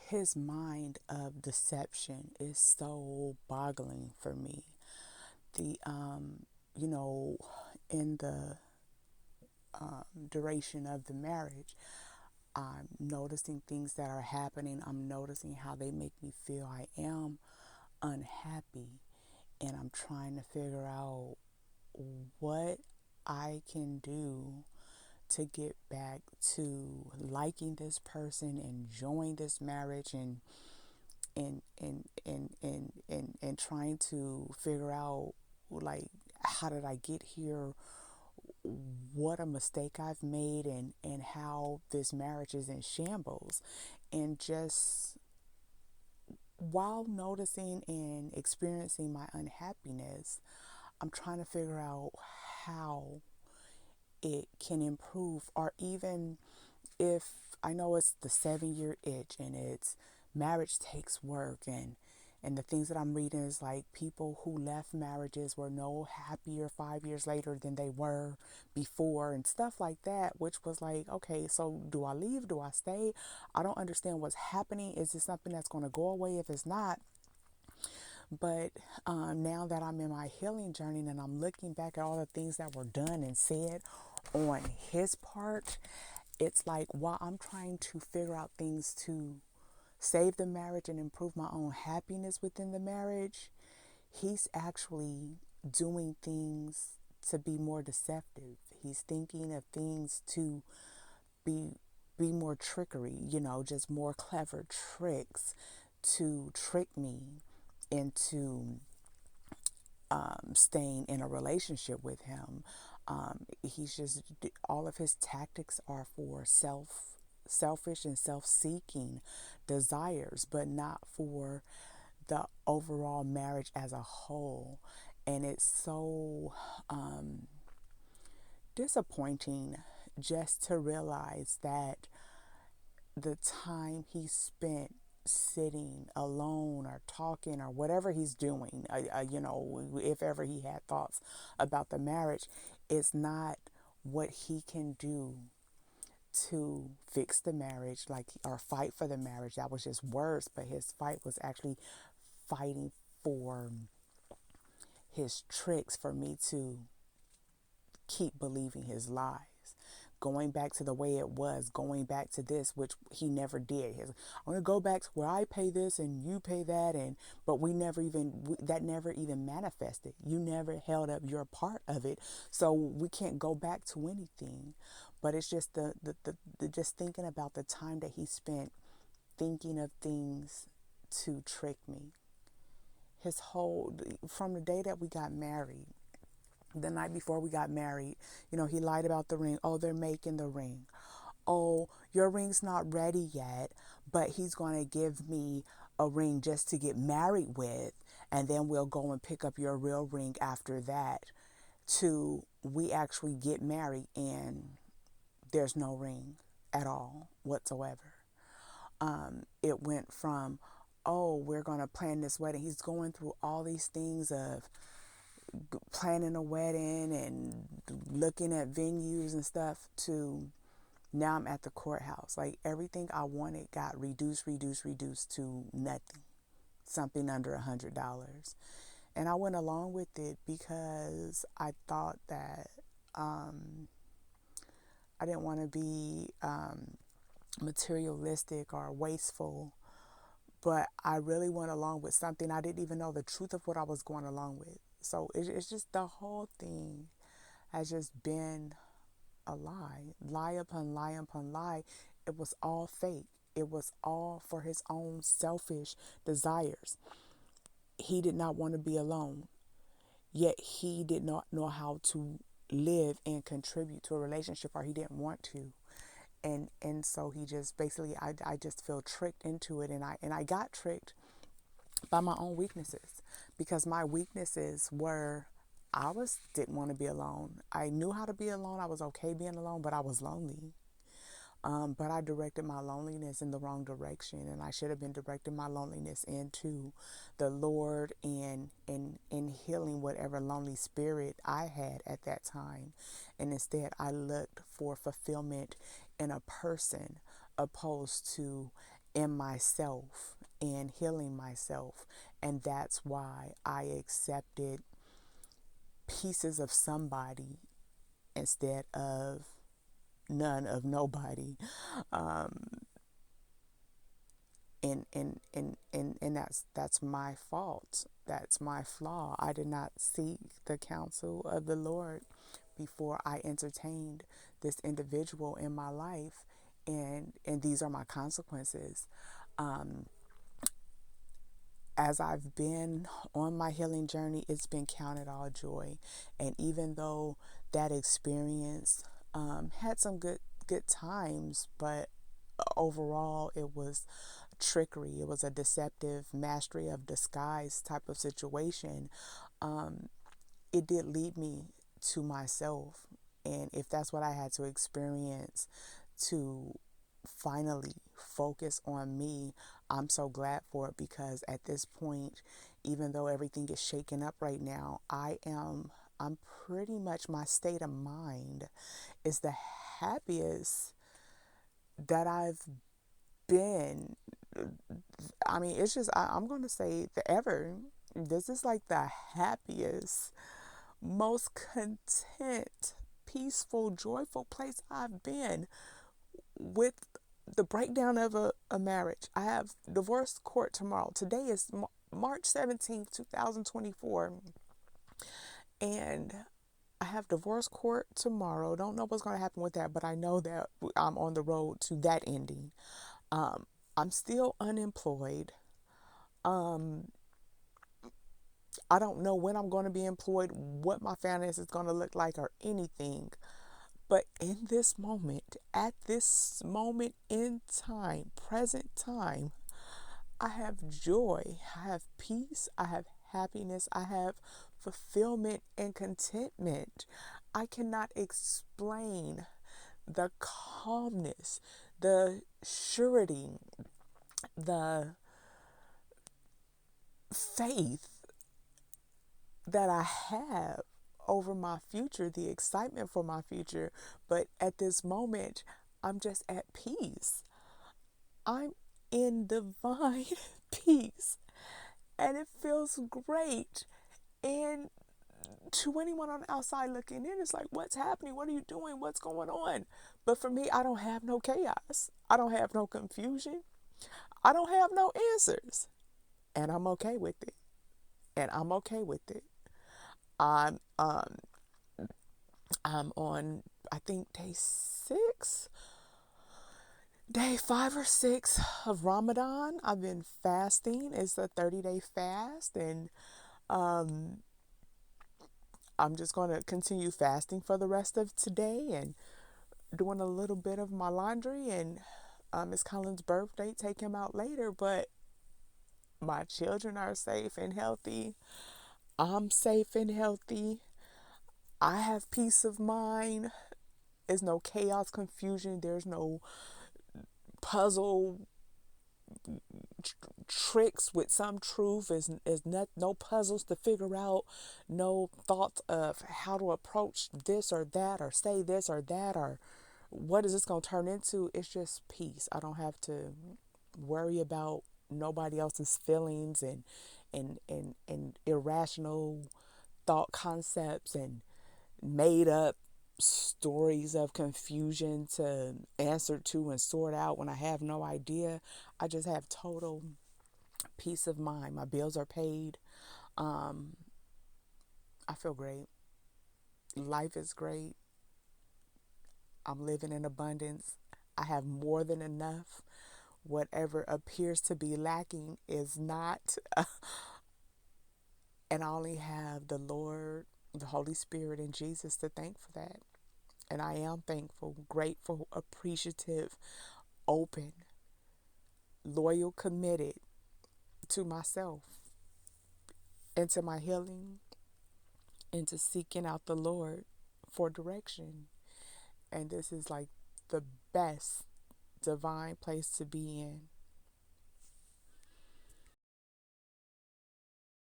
his mind of deception is so boggling for me. The you know, in the duration of the marriage, I'm noticing things that are happening. I'm noticing how they make me feel. I am unhappy, and I'm trying to figure out what I can do to get back to liking this person, enjoying this marriage, and trying to figure out, like, how did I get here, what a mistake I've made, and how this marriage is in shambles. And just while noticing and experiencing my unhappiness, I'm trying to figure out how it can improve, or even if I know it's the 7 year itch, and it's marriage takes work, and the things that I'm reading is like people who left marriages were no happier 5 years later than they were before, and stuff like that, which was like, okay, so do I leave? Do I stay? I don't understand what's happening. Is this something that's going to go away? If it's not, but now that I'm in my healing journey and I'm looking back at all the things that were done and said on his part, it's like while I'm trying to figure out things to save the marriage and improve my own happiness within the marriage, he's actually doing things to be more deceptive. He's thinking of things to be be more trickery, just more clever tricks to trick me into staying in a relationship with him. He's just, all of his tactics are for selfish and self-seeking desires, but not for the overall marriage as a whole. And it's so disappointing just to realize that the time he spent sitting alone or talking or whatever he's doing, if ever he had thoughts about the marriage, is not what he can do to fix the marriage, like, or fight for the marriage. That was just words, but his fight was actually fighting for his tricks for me to keep believing his lies. Going back to the way it was, going back to this, which he never did. I'm going to go back to where I pay this and you pay that, but that never even manifested. You never held up your part of it, so we can't go back to anything. But it's just the just thinking about the time that he spent thinking of things to trick me. From the day that we got married, the night before we got married, he lied about the ring. Oh, they're making the ring. Oh, your ring's not ready yet, but he's going to give me a ring just to get married with, and then we'll go and pick up your real ring after that. To we actually get married and there's no ring at all whatsoever. It went from, oh, we're going to plan this wedding. He's going through all these things of planning a wedding and looking at venues and stuff, to now I'm at the courthouse. Like, everything I wanted got reduced to nothing, something under $100. And I went along with it because I thought that I didn't want to be materialistic or wasteful, but I really went along with something I didn't even know the truth of what I was going along with. So it's just, the whole thing has just been a lie upon lie upon lie. It was all fake. It was all for his own selfish desires. He did not want to be alone, yet he did not know how to live and contribute to a relationship, or he didn't want to. And so he just basically, I just feel tricked into it, and I got tricked by my own weaknesses, because my weaknesses were, didn't want to be alone. I knew how to be alone. I was okay being alone, but I was lonely. But I directed my loneliness in the wrong direction, and I should have been directing my loneliness into the Lord, and healing whatever lonely spirit I had at that time. And instead, I looked for fulfillment in a person, opposed to in myself and healing myself. And that's why I accepted pieces of somebody instead of none of nobody. Um, and that's my fault. That's my flaw. I did not seek the counsel of the Lord before I entertained this individual in my life, and these are my consequences. Um, as I've been on my healing journey, it's been counted all joy. And even though that experience had some good times, but overall it was trickery. It was a deceptive mastery of disguise type of situation. Um, it did lead me to myself. And if that's what I had to experience to finally focus on me, I'm so glad for it, because at this point, even though everything is shaken up right now, I'm pretty much, my state of mind is the happiest that I've been. I mean, it's just, I'm going to say the ever. This is like the happiest, most content, peaceful, joyful place I've been with the breakdown of a marriage. I have divorce court tomorrow. Today is March 17th, 2024. And I have divorce court tomorrow. Don't know what's going to happen with that, but I know that I'm on the road to that ending. Um, I'm still unemployed. Um, I don't know when I'm going to be employed, what my finance is going to look like, or anything. But in this moment, at this moment in time, present time, I have joy, I have peace, I have happiness, I have fulfillment and contentment. I cannot explain the calmness, the surety, the faith that I have over my future, the excitement for my future. But at this moment, I'm just at peace. I'm in divine peace, and it feels great. And to anyone on the outside looking in, it's like, what's happening? What are you doing? What's going on? But for me, I don't have no chaos. I don't have no confusion. I don't have no answers. And I'm okay with it. And I'm okay with it. I'm um I'm on, I think, day 5 or 6 of Ramadan. I've been fasting. It's a 30-day fast, and um I'm just going to continue fasting for the rest of today and doing a little bit of my laundry, and Miss Collins' birthday, take him out later. But my children are safe and healthy. I'm safe and healthy. I have peace of mind. There's no chaos, confusion. There's no puzzle tricks with some truth. Is not, no puzzles to figure out. No thoughts of how to approach this or that, or say this or that, or what is this going to turn into. It's just peace. I don't have to worry about nobody else's feelings and irrational thought concepts and made up stories of confusion to answer to and sort out when I have no idea. I just have total peace of mind. My bills are paid. Um, I feel great. Life is great. I'm living in abundance. I have more than enough. Whatever appears to be lacking is not. And I only have the Lord, the Holy Spirit, and Jesus to thank for that. And I am thankful, grateful, appreciative, open, loyal, committed to myself and to my healing and to seeking out the Lord for direction. And this is like the best divine place to be in.